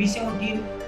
B17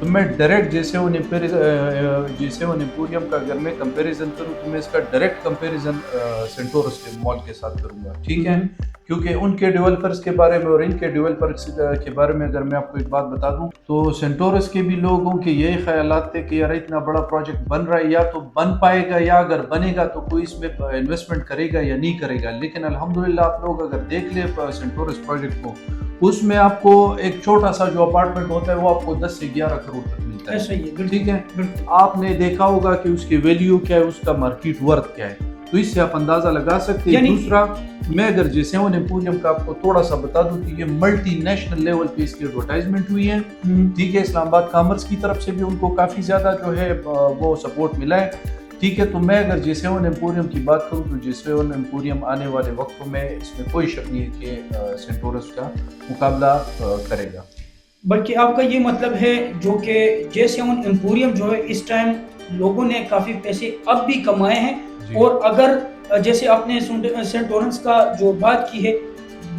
تو میں direct جیسے ان ایمپوریم کا اگر میں کمپیریزن کروں تو میں اس کا ڈائریکٹ کمپیریزن سینٹورس کے مال کے ساتھ کروں گا، ٹھیک ہے، کیونکہ ان کے ڈیولپرز کے بارے میں اور ان کے ڈیولپرز کے بارے میں اگر میں آپ کو ایک بات بتا دوں تو سینٹورس کے بھی لوگوں کے یہی خیالات تھے کہ یار اتنا بڑا پروجیکٹ بن رہا ہے، یا تو بن پائے گا یا اگر بنے گا تو کوئی اس میں انویسٹمنٹ کرے گا یا نہیں کرے گا، لیکن الحمدللہ آپ لوگ اگر دیکھ لیں سینٹورس پروجیکٹ کو، اس میں آپ کو ایک چھوٹا سا جو اپارٹمنٹ ہوتا ہے وہ آپ کو 10 سے 11 کروڑ تک ملتا ہے، ٹھیک ہے، آپ نے دیکھا ہوگا کہ اس کی ویلیو کیا ہے، اس کا مارکیٹ ورتھ کیا ہے، تو اس سے آپ اندازہ لگا سکتے ہیں۔ دوسرا میں اگر جیسے ایمپوریم کا آپ کو تھوڑا سا بتا دوں کہ یہ ملٹی نیشنل لیول پہ اس کی ایڈورٹائزمنٹ ہوئی ہے، ٹھیک ہے، اسلام آباد کامرس کی طرف سے بھی ان کو کافی زیادہ جو ہے وہ سپورٹ ملا ہے، ٹھیک ہے، تو میں اگر جیسے ایمپوریم کی بات کروں تو جیسے ایمپوریم آنے والے وقتوں میں اس میں کوئی شک نہیں ہے کہ سینٹورس کا مقابلہ کرے گا، بلکہ آپ کا یہ مطلب ہے جو کہ جیسے ایمپوریم جو ہے اس ٹائم لوگوں نے کافی پیسے اب بھی کمائے ہیں، اور اگر جیسے آپ نے سینٹورس کا جو بات کی ہے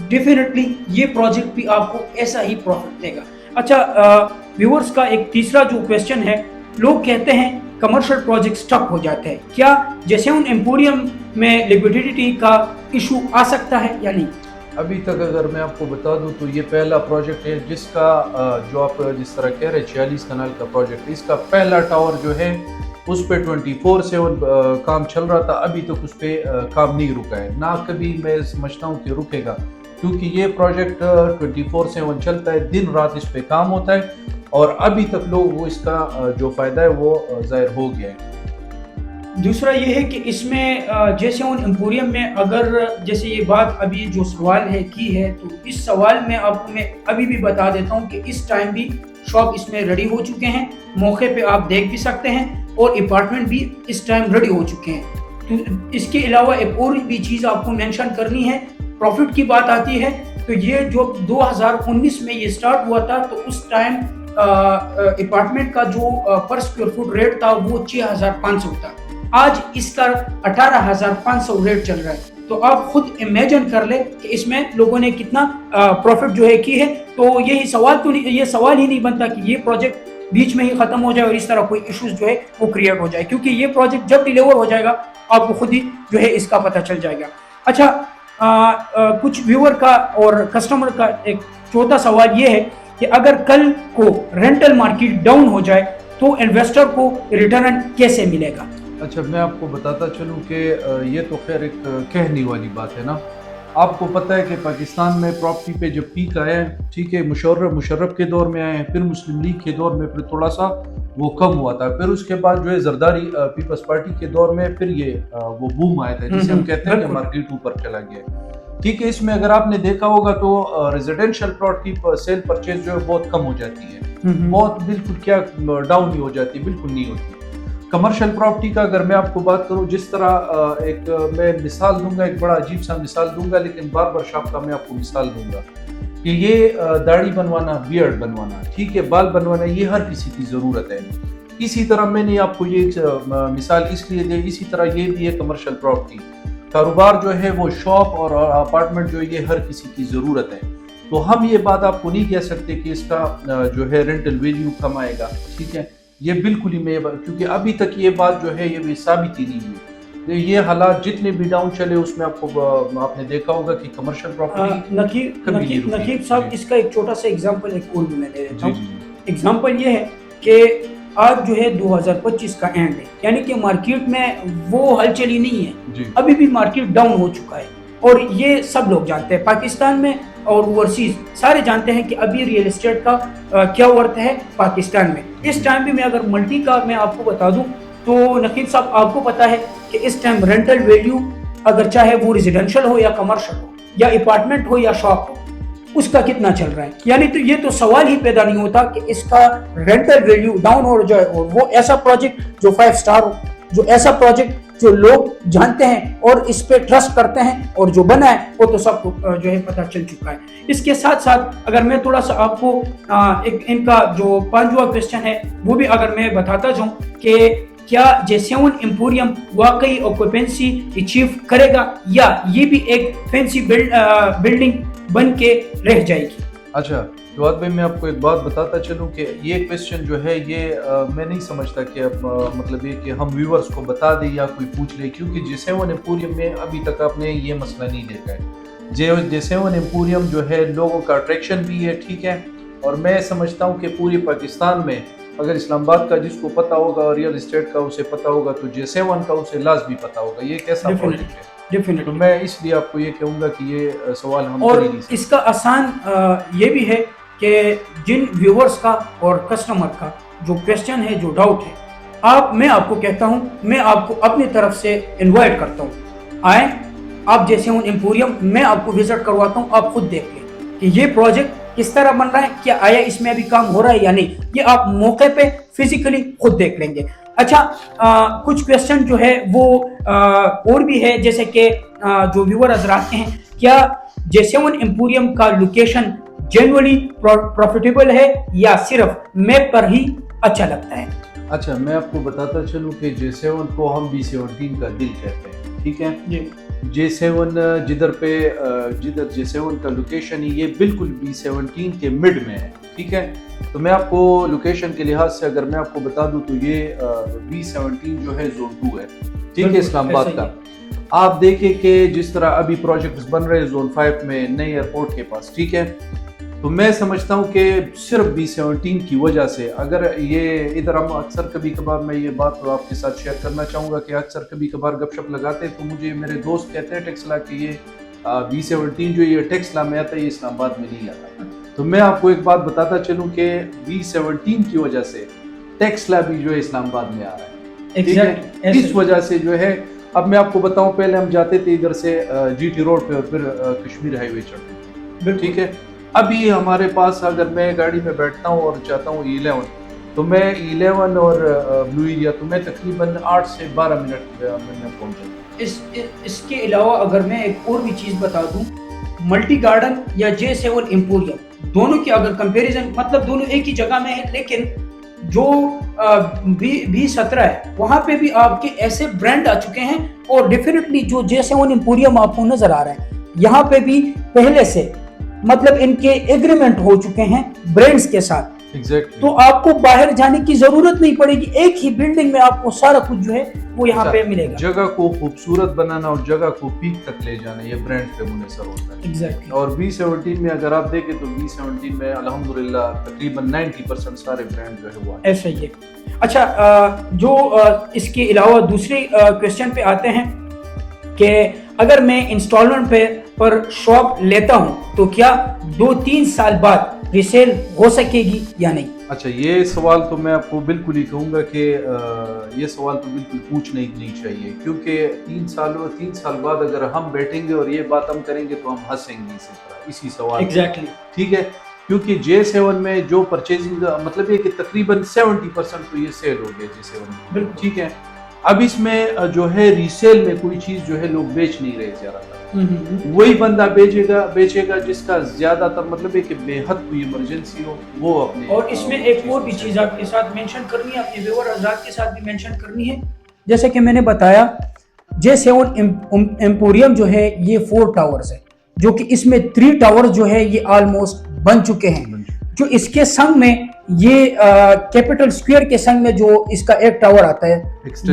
ڈیفینیٹلی یہ پروجیکٹ بھی آپ کو ایسا ہی پروفٹ دے گا۔ اچھا ویورز کا ایک تیسرا جو کویسچن ہے، لوگ کہتے ہیں کمرشل پروجیکٹ سٹک ہو جاتے ہیں، کیا جیسے ایمپوریم میں لیکوڈیٹی کا ایشو آ سکتا ہے یا نہیں؟ ابھی تک اگر میں آپ کو بتا دوں تو یہ پہلا پروجیکٹ ہے جس کا جو آپ جس طرح کہہ رہے 46 کنال کا پروجیکٹ، اس کا پہلا ٹاور جو ہے اس پہ 24/7 کام چل رہا تھا، ابھی تک اس پہ کام نہیں رکا ہے، نہ کبھی میں سمجھتا ہوں کہ رکے گا، کیونکہ یہ پروجیکٹ 24/7 چلتا ہے، دن رات اس پہ کام ہوتا ہے، اور ابھی تک لوگ وہ اس کا جو فائدہ ہے وہ ظاہر ہو گیا ہے۔ دوسرا یہ ہے کہ اس میں جیسے ایمپوریم میں اگر جیسے یہ بات ابھی جو سوال ہے کی ہے، تو اس سوال میں آپ کو میں ابھی بھی بتا دیتا ہوں کہ اس ٹائم بھی شاپ اس میں ریڈی ہو چکے ہیں، موقع پہ آپ دیکھ بھی سکتے ہیں، اور اپارٹمنٹ بھی اس ٹائم ریڈی ہو چکے ہیں۔ تو اس کے علاوہ ایک اور بھی چیز آپ کو مینشن کرنی ہے، پروفٹ کی بات آتی ہے تو یہ جو 2019 میں یہ سٹارٹ ہوا تھا تو اس ٹائم اپارٹمنٹ کا جو پر اسکوائر فٹ ریٹ تھا وہ 6500 تھا، آج اس کا 18,500 ریٹ چل رہا ہے، تو آپ خود امیجن کر لیں کہ اس میں لوگوں نے کتنا پروفٹ جو ہے کی ہے۔ تو یہی سوال تو نہیں، یہ سوال ہی نہیں بنتا کہ یہ پروجیکٹ بیچ میں ہی ختم ہو جائے اور اس طرح کوئی ایشوز جو ہے وہ کریٹ ہو جائے، کیونکہ یہ پروجیکٹ جب ڈیلیور ہو جائے گا آپ کو خود ہی جو ہے اس کا پتہ چل جائے گا۔ اچھا کچھ ویور کا اور کسٹمر کا ایک چوتھا سوال یہ ہے کہ اگر کل کو رینٹل مارکیٹ ڈاؤن ہو جائے تو انویسٹر کو ریٹرن کیسے ملے گا؟ اچھا میں آپ کو بتاتا چلوں کہ یہ تو خیر ایک کہنے والی بات ہے نا، آپ کو پتہ ہے کہ پاکستان میں پراپرٹی پہ جب پیک آیا ہے، ٹھیک ہے، مشرف کے دور میں آئے ہیں، پھر مسلم لیگ کے دور میں پھر تھوڑا سا وہ کم ہوا تھا، پھر اس کے بعد جو ہے زرداری پیپلز پارٹی کے دور میں پھر یہ وہ بوم آیا تھا جسے ہم کہتے ہیں کہ مارکیٹ اوپر چلا گیا، ٹھیک ہے۔ اس میں اگر آپ نے دیکھا ہوگا تو ریزیڈینشیل پلاٹ کی سیل پرچیز جو ہے بہت کم ہو جاتی ہے، بہت بالکل کیا ڈاؤن ہی ہو جاتی ہے، بالکل نہیں ہوتی۔ کمرشل پراپرٹی کا اگر میں آپ کو بات کروں، جس طرح ایک میں مثال دوں گا، ایک بڑا عجیب سا مثال دوں گا، لیکن باربر شاپ کا میں آپ کو مثال دوں گا کہ یہ داڑھی بنوانا، بیئرڈ بنوانا، ٹھیک ہے، بال بنوانا، یہ ہر کسی کی ضرورت ہے۔ اسی طرح میں نے آپ کو یہ مثال اس لیے دی، اسی طرح یہ بھی ہے کمرشل پراپرٹی، کاروبار جو ہے وہ شاپ اور اپارٹمنٹ جو ہے یہ ہر کسی کی ضرورت ہے، تو ہم یہ بات آپ کو نہیں کہہ سکتے کہ اس کا جو ہے رینٹل ویلیو کم آئے گا، ٹھیک ہے، یہ بالکل ہی میں، کیونکہ ابھی تک یہ بات جو ہے یہ بھی ثابت ہی نہیں ہوئی، یہ حالات جتنے بھی ڈاؤن چلے اس میں آپ نے دیکھا ہوگا کہ کمرشل پراپرٹی نقیب صاحب اس کا ایک چھوٹا سا ایگزامپل ایک اور بھی میں دے دیتا ہوں۔ ایگزامپل یہ ہے کہ آج جو ہے 2025 کا اینڈ ہے، یعنی کہ مارکیٹ میں وہ ہلچل ہی نہیں ہے، ابھی بھی مارکیٹ ڈاؤن ہو چکا ہے، اور یہ سب لوگ جانتے ہیں، پاکستان میں اور اوورسیز سارے جانتے ہیں کہ ابھی ریئل اسٹیٹ کا کیا ورتھ ہے پاکستان میں۔ اس ٹائم بھی میں اگر ملٹی کا میں آپ کو بتا دوں تو نقیب صاحب آپ کو پتا ہے کہ اس ٹائم رینٹل ویلیو اگر چاہے وہ ریزیڈینشل ہو یا کمرشل ہو یا اپارٹمنٹ ہو یا شاپ ہو، اس کا کتنا چل رہا ہے، یعنی تو یہ تو سوال ہی پیدا نہیں ہوتا کہ اس کا رینٹل ویلیو ڈاؤن ہو جائے، اور وہ ایسا پروجیکٹ جو 5 سٹار ہو، جو ایسا پروجیکٹ جو لوگ جانتے ہیں اور اس پہ ٹرسٹ کرتے ہیں، اور جو بنا ہے وہ تو سب کو جو ہے پتہ چل چکا ہے۔ اس کے ساتھ ساتھ اگر میں تھوڑا سا آپ کو ایک ان کا جو 5واں کویسچن ہے وہ بھی اگر میں بتاتا جاؤں کہ کیا جے7 ایمپوریم واقعی آکوپینسی اچیو کرے گا یا یہ بھی ایک فینسی بلڈنگ بن کے رہ جائے گی؟ اچھا جواد بھائی میں آپ کو ایک بات بتاتا چلوں کہ یہ کویسچن جو ہے یہ میں نہیں سمجھتا کہ مطلب یہ کہ ہم ویورز کو بتا دیں یا کوئی پوچھ لے، کیونکہ J7 ایمپوریم میں ابھی تک آپ نے یہ مسئلہ نہیں دیکھا ہے. J7 ایمپوریم جو ہے لوگوں کا اٹریکشن بھی ہے، ٹھیک ہے، اور میں سمجھتا ہوں کہ پوری پاکستان میں اگر اسلام آباد کا جس کو پتہ ہوگا، ریئل اسٹیٹ کا اسے پتہ ہوگا، تو J7 کا اسے لازمی پتہ ہوگا یہ کیسا پروجیکٹ ہے. تو میں اس لیے آپ کو یہ کہوں گا کہ یہ سوال ہم اور کر ہی نہیں سکتے. اس کا آسان یہ بھی ہے کہ جن ویورز کا اور کسٹمر کا جو کویسچن ہے، جو ڈاؤٹ ہے، میں آپ کو کہتا ہوں، میں آپ کو اپنی طرف سے انوائٹ کرتا ہوں، آئیں آپ J7 ایمپوریم، میں آپ کو وزٹ کرواتا ہوں، آپ خود دیکھ لیں کہ یہ پروجیکٹ کس طرح بن رہا ہے، کیا آیا اس میں ابھی کام ہو رہا ہے یا نہیں، یہ آپ موقع پہ فزیکلی خود دیکھ لیں گے. اچھا کچھ کویسچن جو ہے وہ اور بھی ہے، جیسے کہ جو ویور حضرات ہیں، کیا J7 ایمپوریم کا لوکیشن جنرلی پروفیٹیبل ہے یا صرف میپ پر ہی اچھا لگتا ہے؟ اچھا میں آپ کو بتاتا چلوں کہ J7 کو ہم B17 کا دل کہتے ہیں، ٹھیک ہے. J7 جدھر J7 کا لوکیشن ہے یہ بالکل B17 کے مڈ میں ہے، ٹھیک ہے. تو میں آپ کو لوکیشن کے لحاظ سے اگر میں آپ کو بتا دوں تو یہ B17 جو ہے زون 2 ہے، ٹھیک ہے، اسلام آباد کا. آپ دیکھیں کہ جس طرح ابھی پروجیکٹس بن رہے ہیں زون 5 میں نئے ایئرپورٹ کے پاس، ٹھیک ہے، تو میں سمجھتا ہوں کہ صرف B17 کی وجہ سے اگر یہ ادھر ہم اکثر کبھی کبھار میں یہ بات آپ کے ساتھ شیئر کرنا چاہوں گا کہ اکثر کبھی کبھار گپ شپ لگاتے تو مجھے میرے دوست کہتے ہیں ٹیکسلا کہ یہ B17 جو یہ ٹیکسلا میں آتا ہے یہ اسلام آباد میں نہیں آتا. تو میں آپ کو ایک بات بتاتا چلوں کہ B17 کی وجہ سے ٹیکسلا بھی جو ہے اسلام آباد میں آ رہا ہے، ٹھیک ہے. اس وجہ سے جو ہے اب میں آپ کو بتاؤں پہلے ہم جاتے تھے ادھر سے GT روڈ پہ اور پھر کشمیر ہائی وے چڑھتے تھے، ٹھیک ہے. ابھی ہمارے پاس اگر میں گاڑی میں بیٹھتا ہوں اور چاہتا ہوں E11 تو میں E11 اور بلو ایریا تو میں تقریباً 8 سے 12 منٹ میں پہنچ جاتا ہوں. اس کے علاوہ اگر میں ایک اور بھی چیز بتا دوں، ملٹی گارڈن یا J7 ایمپوریم دونوں کی اگر کمپیریزن، مطلب دونوں ایک ہی جگہ میں ہے، لیکن جو B17 ہے وہاں پہ بھی آپ کے ایسے برانڈ آ چکے ہیں، اور ڈیفینیٹلی جو J7 ایمپوریم آپ کو نظر آ رہا ہے یہاں پہ بھی پہلے سے مطلب ان کے ایگریمنٹ ہو چکے ہیں برانڈز کے ساتھ. تو آپ کو باہر جانے کی ضرورت نہیں پڑے گی، ایک ہی بلڈنگ میں آپ کو سارا کچھ جو ہے وہ یہاں پہ ملے گا. جگہ کو خوبصورت بنانا اور جگہ کو پیک تک لے جانا یہ برانڈ پہ منحصر ہوتا ہے. اور B17 میں اگر آپ دیکھیں تو B17 میں الحمدللہ تقریباً 90% سارے برانڈ جو ہے وہ ایسا ہی ہے. اچھا جو اس کے علاوہ دوسری کویسچن پہ آتے ہیں کہ اگر میں انسٹالمنٹ پر شاپ لیتا ہوں تو کیا 2-3 سال بعد ریسیل ہو سکے گی یا نہیں؟ اچھا یہ سوال تو میں آپ کو بالکل ہی کہوں گا کہ یہ سوال تو بالکل پوچھنا ہی نہیں چاہیے، کیونکہ 3 سال بعد اگر ہم بیٹھیں گے اور یہ بات ہم کریں گے تو ہم ہنسیں گے اسی سوال ایگزیکٹلی، ٹھیک ہے. کیونکہ J7 میں جو پرچیزنگ مطلب یہ کہ تقریباً 70% تو یہ سیل ہو گیا J7 میں، ٹھیک ہے. اب اس میں جو ہے ریسیل میں کوئی چیز جو ہے لوگ بیچ نہیں رہے زیادہ تر، وہی بندہ بیچے گا جس کا زیادہ تر مطلب ہے کہ بے حد کوئی ایمرجنسی ہو وہ اپنے. اور اس میں ایک اور بھی چیز آپ کے ساتھ مینشن کرنی ہے، اپنے ویور حضرات کے ساتھ بھی مینشن کرنی ہے. جیسے کہ میں نے بتایا J7 ایمپوریم جو ہے یہ 4 ٹاورز ہے، جو کہ اس میں 3 ٹاورز جو ہے یہ آلموسٹ بن چکے ہیں. جو اس کے سنگ میں یہ کیپٹل سکوئر کے سنگ میں جو اس کا ایک ٹاور آتا ہے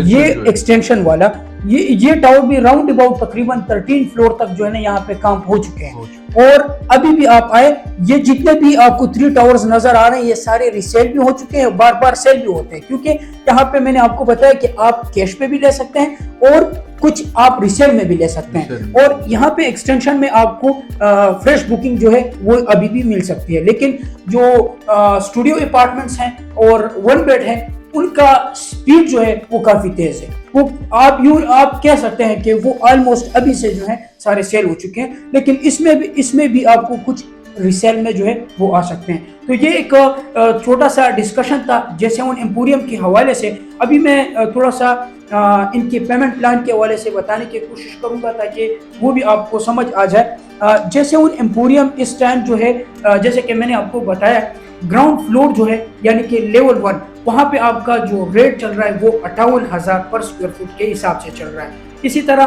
یہ ایکسٹینشن والا، یہ ٹاور بھی راؤنڈ اباؤٹ تقریباً 13 فلور تک جو ہے نا یہاں پہ کام ہو چکے ہیں. اور ابھی بھی آپ آئے، یہ جتنے بھی آپ کو 3 ٹاورز نظر آ رہے ہیں یہ سارے ریسیل بھی ہو چکے ہیں، بار بار سیل بھی ہوتے ہیں، کیونکہ یہاں پہ میں نے آپ کو بتایا کہ آپ کیش پہ بھی لے سکتے ہیں اور کچھ آپ ریسیل میں بھی لے سکتے ہیں. اور یہاں پہ ایکسٹینشن میں آپ کو فریش بکنگ جو ہے وہ ابھی بھی مل سکتی ہے. لیکن جو اسٹوڈیو اپارٹمنٹس ہیں اور 1 بیڈ ہیں ان کا سپیڈ جو ہے وہ کافی تیز ہے، وہ آپ کہہ سکتے ہیں کہ وہ آلموسٹ ابھی سے جو ہے سارے سیل ہو چکے ہیں. لیکن اس میں بھی آپ کو کچھ ریسیل میں جو ہے وہ آ سکتے ہیں. تو یہ ایک چھوٹا سا ڈسکشن تھا J7 ایمپوریم کے حوالے سے. ابھی میں تھوڑا سا ان کے پیمنٹ پلان کے حوالے سے بتانے کی کوشش کروں گا تاکہ وہ بھی آپ کو سمجھ آ جائے. J7 ایمپوریم اس ٹائم جو ہے جیسے کہ میں نے آپ کو بتایا گراؤنڈ فلور جو ہے یعنی کہ لیول 1 وہاں پہ آپ کا جو ریٹ چل رہا ہے وہ 58,000 پر اسکوائر فٹ کے حساب سے چل رہا ہے. اسی طرح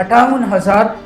58,000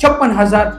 56,000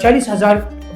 40,000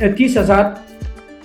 30,000